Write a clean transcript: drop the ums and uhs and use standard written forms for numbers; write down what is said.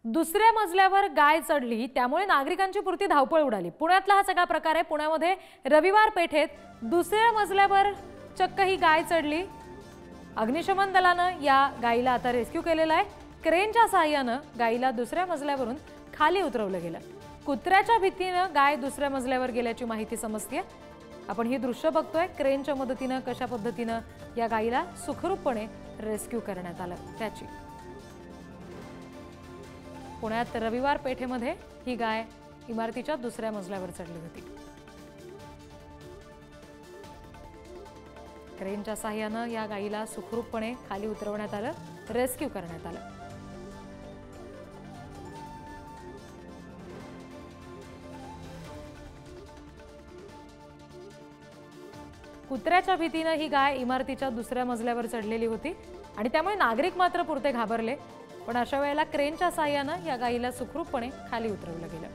दुसऱ्या मजल्यावर गाय चढली, त्यामुळे नागरिकांची पुरती धावपळ उडाली। पुण्यातला हा सगळा प्रकार आहे। पुण्यामध्ये रविवार पेठेत दुसऱ्या मजल्यावर चक्क ही गाय चढली। अग्निशमन दलानं या गायीला आता रेस्क्यू केलेला आहे। क्रेनच्या सहाय्यानं गायीला दुसऱ्या मजल्यावरून खाली उतरवलं गेलं। कुत्र्याच्या भीतीनं गाय दुसऱ्या मजल्यावर गेल्याची माहिती समजते। आपण ही दृश्य बघतोय। क्रेनच्या मदतीनं कशा पद्धतीनं या गायीला सुखरूपपणे रेस्क्यू करण्यात आलं त्याची। पुण्यात रविवार पेठेमध्ये ही गाय इमारतीच्या दुसऱ्या मजल्यावर चढली होती। क्रेनच्या सहाय्यानं या गायीला सुखरूपपणे खाली उतरवण्यात आलं, रेस्क्यू करण्यात आलं। कुत्र्याच्या भीतीनं ही गाय इमारतीच्या दुसऱ्या मजल्यावर चढलेली होती आणि त्यामुळे नागरिक मात्र पुरते घाबरले। पण अशा वेळेला क्रेनच्या सहाय्यानं या गायीला सुखरूपपणे खाली उतरवलं गेलं।